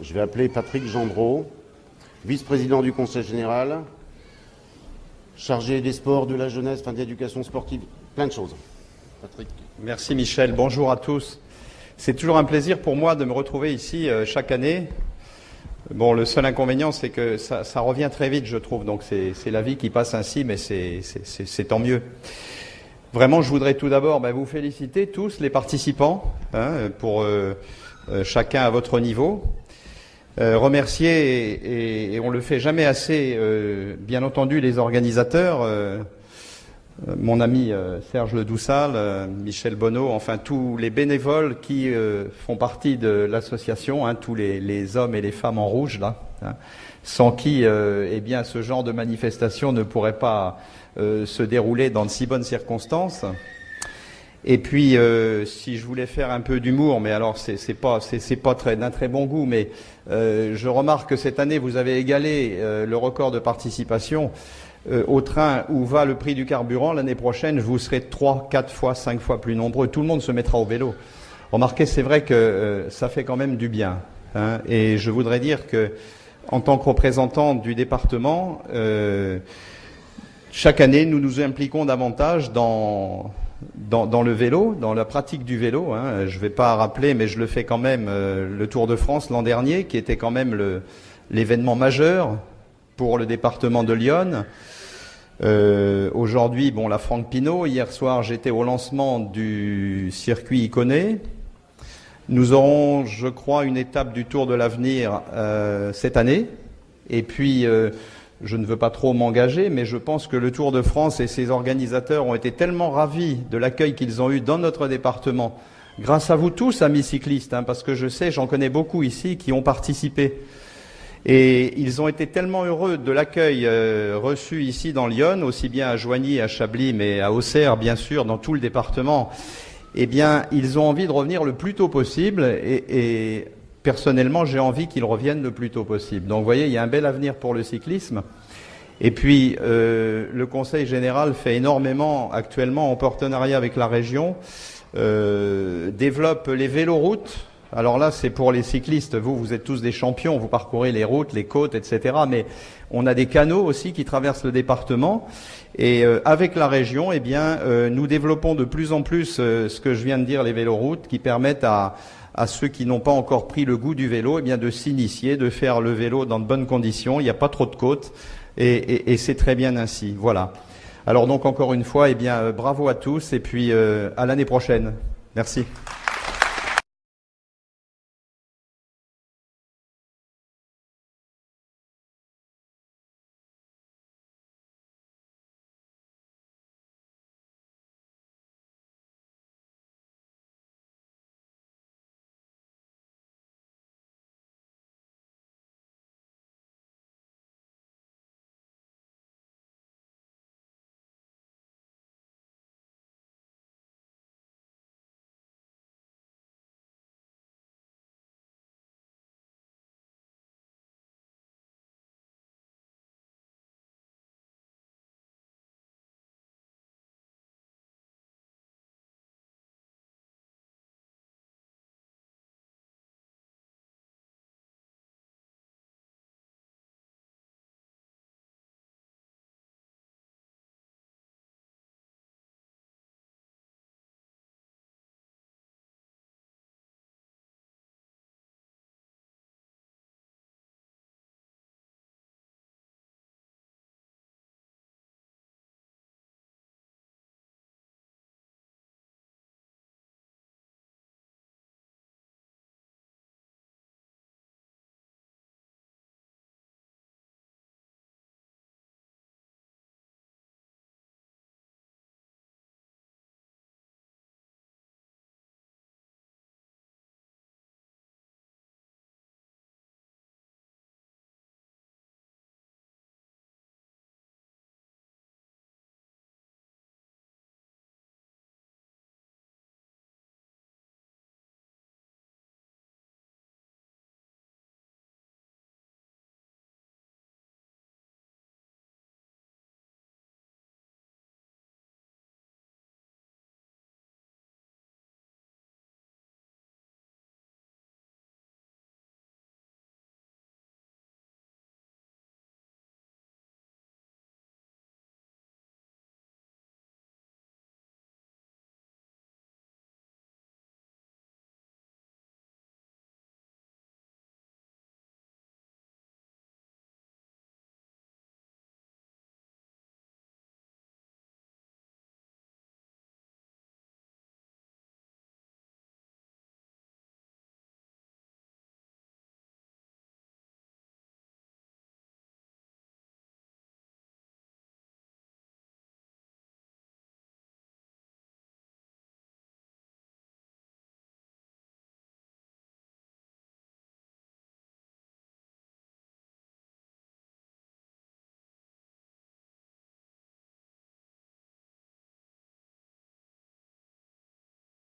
Je vais appeler Patrick Gendreau, vice-président du Conseil général, chargé des sports, de la jeunesse, de l'éducation sportive, plein de choses. Patrick. Merci Michel, bonjour à tous. C'est toujours un plaisir pour moi de me retrouver ici chaque année. Bon, le seul inconvénient, c'est que ça revient très vite, je trouve. Donc c'est la vie qui passe ainsi, mais c'est tant mieux. Vraiment, je voudrais tout d'abord vous féliciter tous les participants, pour chacun à votre niveau. Remercier, et on le fait jamais assez, bien entendu, les organisateurs, mon ami Serge Ledoussal, Michel Bonneau, enfin tous les bénévoles qui font partie de l'association, tous les hommes et les femmes en rouge là, sans qui ce genre de manifestation ne pourrait pas se dérouler dans de si bonnes circonstances. Et puis si je voulais faire un peu d'humour, mais alors c'est pas d'un très bon goût, mais je remarque que cette année vous avez égalé le record de participation au train où va le prix du carburant. L'année prochaine, vous serez 3, 4 fois, 5 fois plus nombreux. Tout le monde se mettra au vélo. Remarquez, c'est vrai que ça fait quand même du bien. Et je voudrais dire que, en tant que représentant du département, chaque année, nous nous impliquons davantage dans le vélo, dans la pratique du vélo. Je ne vais pas rappeler, mais je le fais quand même, le Tour de France l'an dernier, qui était quand même l'événement majeur pour le département de l'Yonne. Aujourd'hui, la Franck Pinault. Hier soir, j'étais au lancement du circuit Iconé. Nous aurons, je crois, une étape du Tour de l'Avenir cette année. Et puis, je ne veux pas trop m'engager, mais je pense que le Tour de France et ses organisateurs ont été tellement ravis de l'accueil qu'ils ont eu dans notre département, grâce à vous tous, amis cyclistes, parce que je sais, j'en connais beaucoup ici qui ont participé. Et ils ont été tellement heureux de l'accueil reçu ici dans l'Yonne, aussi bien à Joigny, à Chablis, mais à Auxerre, bien sûr, dans tout le département. Eh bien, ils ont envie de revenir le plus tôt possible et personnellement, j'ai envie qu'ils reviennent le plus tôt possible. Donc, vous voyez, il y a un bel avenir pour le cyclisme. Et puis, le Conseil général fait énormément actuellement en partenariat avec la région, développe les véloroutes. Alors là, c'est pour les cyclistes. Vous êtes tous des champions. Vous parcourez les routes, les côtes, etc. Mais on a des canaux aussi qui traversent le département. Et avec la région, nous développons de plus en plus ce que je viens de dire, les véloroutes, qui permettent à ceux qui n'ont pas encore pris le goût du vélo, de s'initier, de faire le vélo dans de bonnes conditions. Il n'y a pas trop de côtes et c'est très bien ainsi. Voilà. Alors donc encore une fois, bravo à tous et puis à l'année prochaine. Merci.